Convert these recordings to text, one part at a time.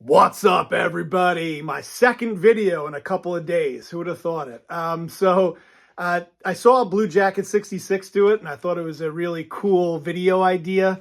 What's up, everybody? My second video in a couple of days. Who would have thought it? I saw a Blue Jacket 66 do it, and I thought it was a really cool video idea.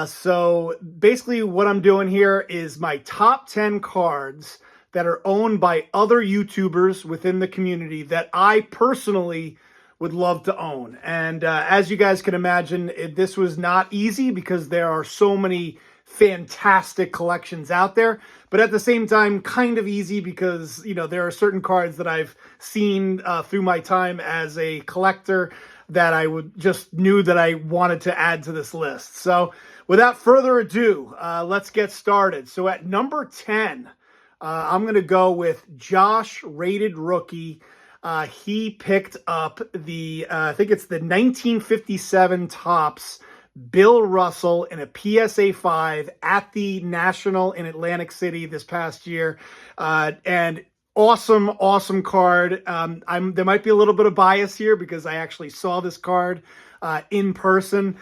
So basically what I'm doing here is my top 10 cards that are owned by other YouTubers within the community that I personally would love to own. And as you guys can imagine, this was not easy because there are so many fantastic collections out there, but at the same time kind of easy because there are certain cards that I've seen through my time as a collector that I would just knew that I wanted to add to this list. So without further ado, let's get started. So at number 10, I'm going to go with Josh, rated rookie. He picked up the I think it's the 1957 Topps Bill Russell in a PSA 5 at the National in Atlantic City this past year. And awesome card. There might be a little bit of bias here because I actually saw this card in person.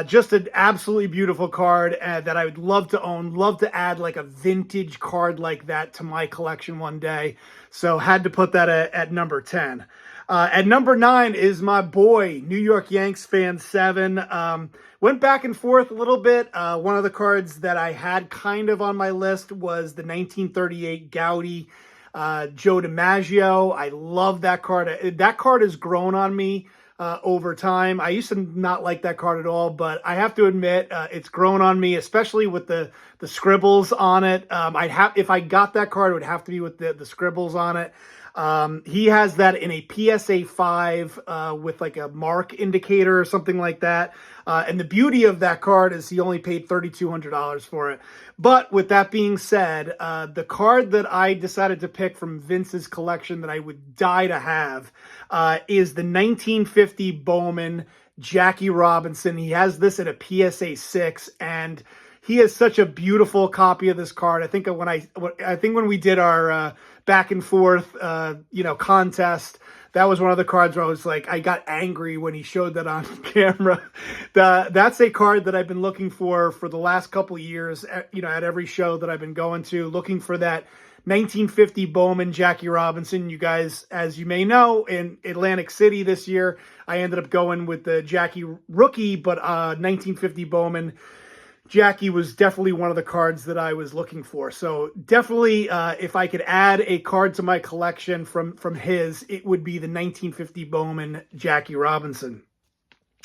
Just an absolutely beautiful card that I would love to own. Love to add like a vintage card like that to my collection one day. So had to put that at number 10. At number 9 is my boy, New York Yanks fan 7. Went back and forth a little bit. One of the cards that I had kind of on my list was the 1938 Gaudy Joe DiMaggio. I love that card. That card has grown on me over time. I used to not like that card at all, but I have to admit it's grown on me, especially with the scribbles on it. If I got that card, it would have to be with the scribbles on it. He has that in a PSA 5 with like a mark indicator or something like that. And the beauty of that card is he only paid $3,200 for it. But with that being said, the card that I decided to pick from Vince's collection that I would die to have is the 1950 Bowman Jackie Robinson. He has this at a PSA 6, and he has such a beautiful copy of this card. I think when we did our back and forth contest, that was one of the cards where I was like, I got angry when he showed that on camera. That's a card that I've been looking for the last couple of years, at every show that I've been going to, looking for that 1950 Bowman Jackie Robinson. You guys, as you may know, in Atlantic City this year, I ended up going with the Jackie rookie, but 1950 Bowman Jackie was definitely one of the cards that I was looking for. So definitely, if I could add a card to my collection from his, it would be the 1950 Bowman Jackie Robinson.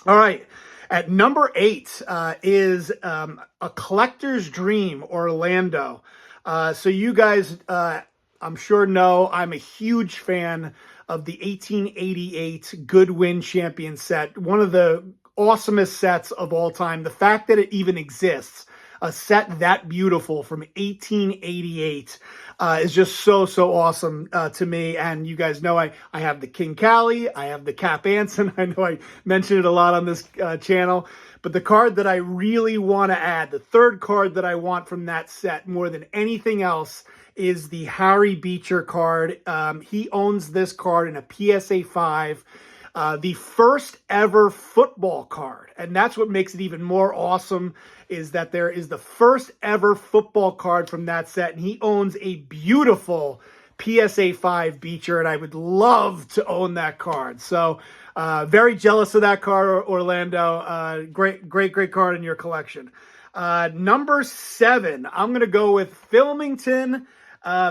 All right. At number 8 is a collector's dream, Orlando. So you guys, I'm sure know, I'm a huge fan of the 1888 Goodwin Champion set. One of the awesomest sets of all time. The fact that it even exists, a set that beautiful from 1888, is just so awesome to me. And you guys know I have the King Cali, I have the Cap Anson. I know I mentioned it a lot on this channel, but the card that I really want to add, the third card that I want from that set more than anything else, is the Harry Beecher card. He owns this card in a PSA 5. The first ever football card. And that's what makes it even more awesome, is that there is the first ever football card from that set. And he owns a beautiful PSA 5 Beecher, and I would love to own that card. So very jealous of that card, Orlando. Great card in your collection. Number 7, I'm going to go with Filmington.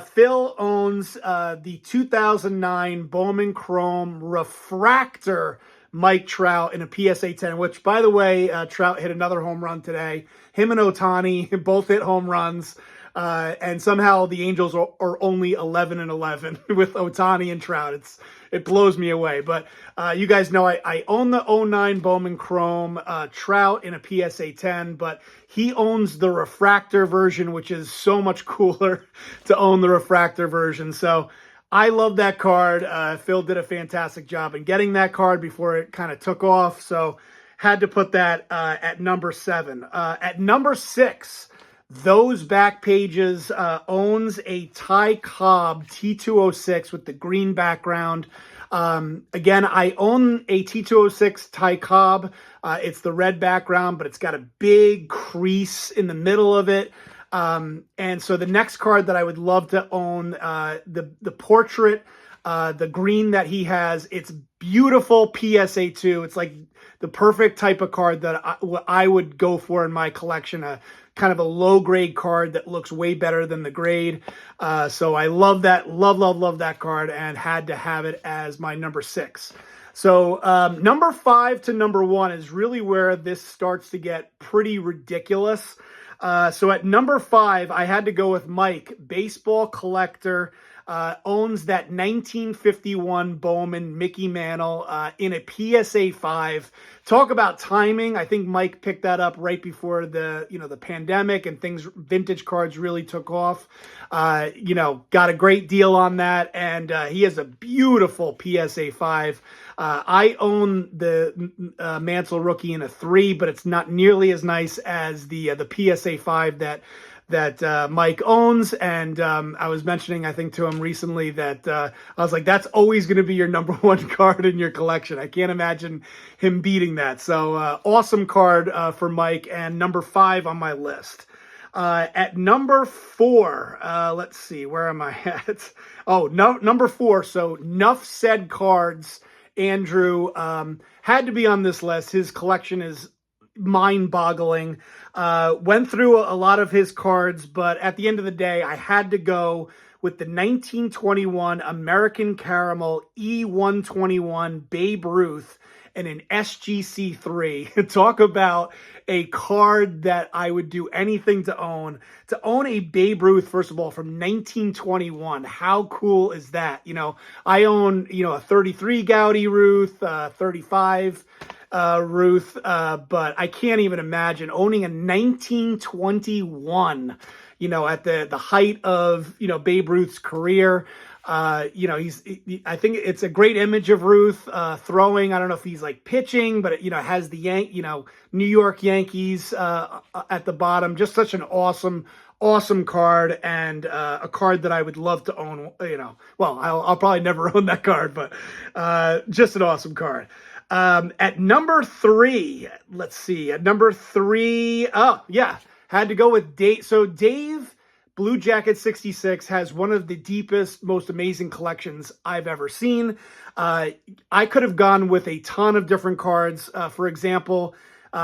Phil owns the 2009 Bowman Chrome Refractor Mike Trout in a PSA 10, which, by the way, Trout hit another home run today. Him and Ohtani both hit home runs. And somehow the Angels are only 11-11 with Ohtani and Trout. It blows me away. But you guys know I own the 09 Bowman Chrome Trout in a PSA 10, but he owns the refractor version, which is so much cooler to own the refractor version. So I love that card. Phil did a fantastic job in getting that card before it kind of took off. So had to put that at number 7. At number 6, Those Back Pages owns a Ty Cobb T206 with the green background. Again, I own a T206 Ty Cobb. It's the red background, but it's got a big crease in the middle of it. And so the next card that I would love to own, the portrait, the green that he has, it's beautiful PSA 2. It's like the perfect type of card that I would go for in my collection, kind of a low grade card that looks way better than the grade. So I love that, love that card, and had to have it as my number 6. So number 5 to number 1 is really where this starts to get pretty ridiculous. So at number 5, I had to go with Mike, baseball collector, owns that 1951 Bowman Mickey Mantle in a PSA 5. Talk about timing. I think Mike picked that up right before the pandemic and vintage cards really took off. Got a great deal on that, and he has a beautiful PSA 5. I own the Mantle rookie in a 3, but it's not nearly as nice as the PSA 5 that Mike owns. And I was mentioning, I think, to him recently that I was like, that's always going to be your number 1 card in your collection. I can't imagine him beating that. So awesome card for Mike, and number 5 on my list. At number 4, let's see, where am I at? Oh, no, number 4. So Nuff Said Cards. Andrew had to be on this list. His collection is mind-boggling. Went through a lot of his cards, but at the end of the day, I had to go with the 1921 American Caramel E121 Babe Ruth and an SGC3. Talk about a card that I would do anything to own. To own a Babe Ruth, first of all, from 1921. How cool is that? I own, a 33 Gowdy Ruth, 35 Ruth, but I can't even imagine owning a 1921, at the height of, Babe Ruth's career. I think it's a great image of Ruth throwing. I don't know if he's like pitching, but it, has the New York Yankees at the bottom. Just such an awesome card, and a card that I would love to own. Well, I'll probably never own that card, but just an awesome card. At number 3, let's see. At number 3, oh yeah, had to go with Dave. So Dave, Blue Jacket 66, has one of the deepest, most amazing collections I've ever seen. I could have gone with a ton of different cards. For example,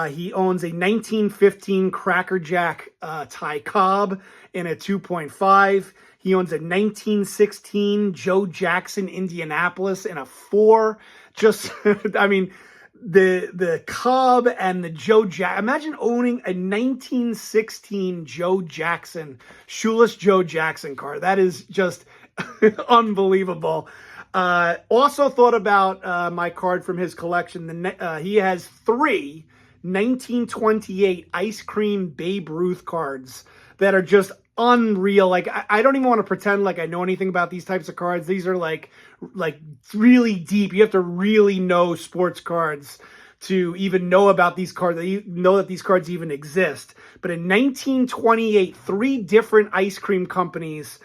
he owns a 1915 Cracker Jack Ty Cobb in a 2.5. He owns a 1916 Joe Jackson Indianapolis in a 4. Just, I mean, the Cobb and the Joe Jackson. Imagine owning a 1916 Joe Jackson, shoeless Joe Jackson card. That is just unbelievable. Also thought about my card from his collection. He has 3 1928 Ice Cream Babe Ruth cards that are just unreal. Like, I don't even want to pretend like I know anything about these types of cards. These are like really deep. You have to really know sports cards to even know about these cards, know that these cards even exist. But in 1928, 3 different ice cream companies,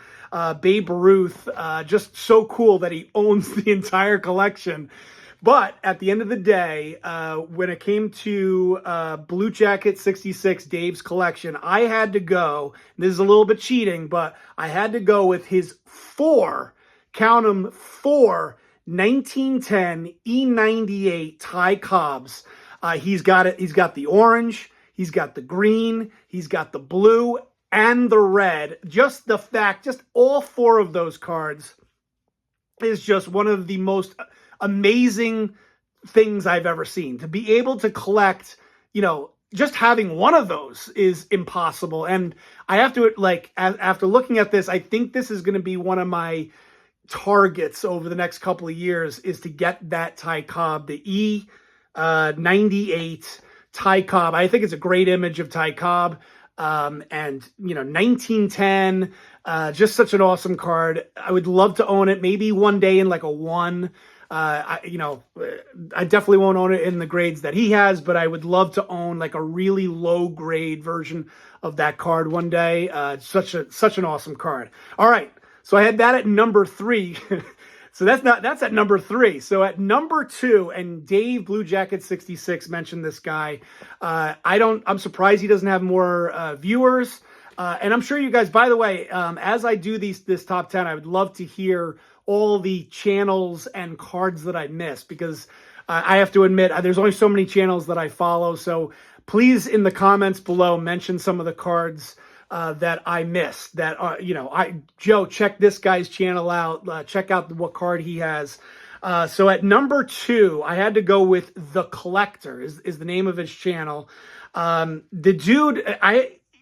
Babe Ruth, just so cool that he owns the entire collection. But at the end of the day, when it came to Blue Jacket 66, Dave's collection, I had to go, this is a little bit cheating, but I had to go with his 4, count them, 4 1910 E98 Ty Cobbs. He's got it. He's got the orange, he's got the green, he's got the blue, and the red. Just the fact, just all 4 of those cards is just one of the most amazing things I've ever seen. To be able to collect, just having one of those is impossible. And I have to, after looking at this, I think this is going to be one of my targets over the next couple of years, is to get that Ty Cobb, the E98 Ty Cobb. I think it's a great image of Ty Cobb. And 1910, just such an awesome card. I would love to own it, maybe one day in like a 1. I definitely won't own it in the grades that he has, but I would love to own like a really low grade version of that card one day. Such an awesome card. All right. So I had that at number 3. So that's at number 3. So at number 2, and Dave Blue Jacket 66 mentioned this guy. I'm surprised he doesn't have more viewers. And I'm sure you guys, by the way, as I do this top 10, I would love to hear all the channels and cards that I missed, because I have to admit, there's only so many channels that I follow. So please, in the comments below, mention some of the cards that I missed. That are, Joe, check this guy's channel out. Check out what card he has. So at number 2, I had to go with The Collector, is the name of his channel. The dude,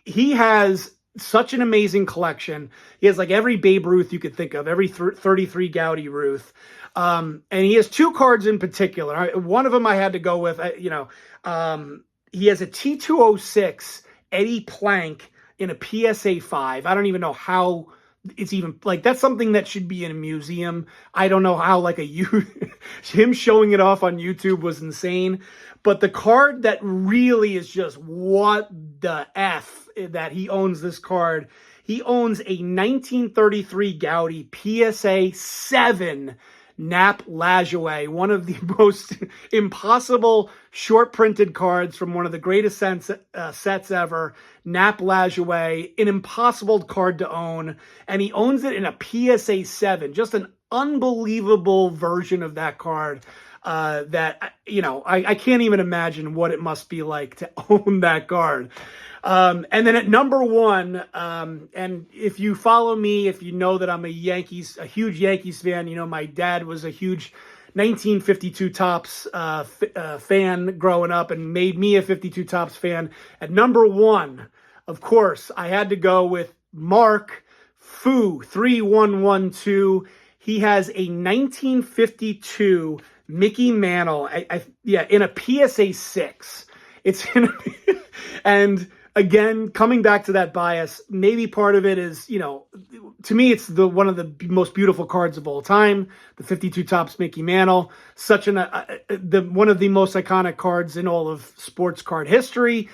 he has such an amazing collection. He has like every Babe Ruth you could think of, every 33 Gaudy Ruth. And he has 2 cards in particular. One of them I had to go with, he has a T206 Eddie Plank in a PSA 5. I don't even know how it's even, like, that's something that should be in a museum. I don't know how, like, him showing it off on YouTube was insane. But the card that really is just what the F that he owns this card. He owns a 1933 Gaudy PSA 7 Nap Lajoie, one of the most impossible short printed cards from one of the greatest sets ever. Nap Lajoie, an impossible card to own, and he owns it in a PSA 7. Just an unbelievable version of that card. That, I can't even imagine what it must be like to own that card. And then at number 1, and if you follow me, if you know that I'm a huge Yankees fan, my dad was a huge 1952 Topps fan growing up and made me a 52 Topps fan. At number 1, of course, I had to go with Mark Fu 3112. He has a 1952 Mickey Mantle, in a PSA 6. It's in and again, coming back to that bias, maybe part of it is, to me, it's one of the most beautiful cards of all time, the 52 Topps Mickey Mantle. Such one of the most iconic cards in all of sports card history.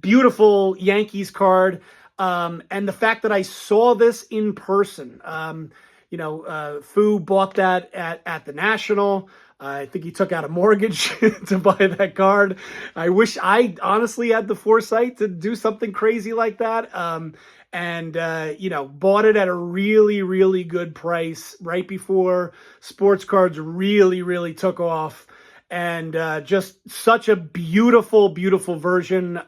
Beautiful Yankees card. And the fact that I saw this in person, Fu bought that at the National. I think he took out a mortgage to buy that card. I wish I honestly had the foresight to do something crazy like that. Bought it at a really, really good price right before sports cards really, really took off. And just such a beautiful, beautiful version.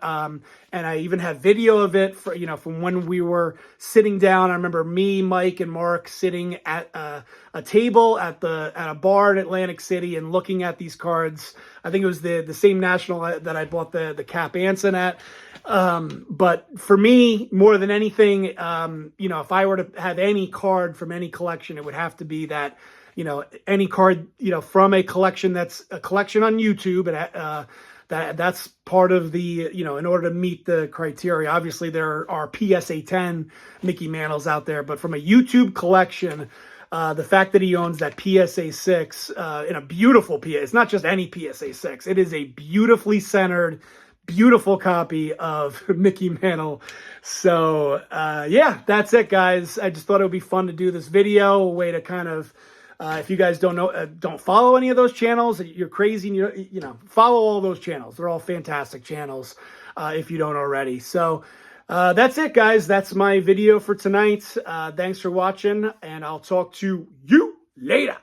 And I even have video of it from when we were sitting down. I remember me, Mike, and Mark sitting at a table at a bar in Atlantic City and looking at these cards. I think it was the same National that I bought the Cap Anson at. But for me, more than anything, if I were to have any card from any collection, it would have to be that. Any card, from a collection that's a collection on YouTube, and that's part of the, in order to meet the criteria. Obviously, there are PSA 10 Mickey Mantles out there, but from a YouTube collection, the fact that he owns that PSA 6 in a beautiful it's not just any PSA 6. It is a beautifully centered, beautiful copy of Mickey Mantle. So, that's it, guys. I just thought it would be fun to do this video, a way to kind of, if you guys don't follow any of those channels, you're crazy. And follow all those channels. They're all fantastic channels if you don't already. So that's it, guys. That's my video for tonight. Thanks for watching, and I'll talk to you later.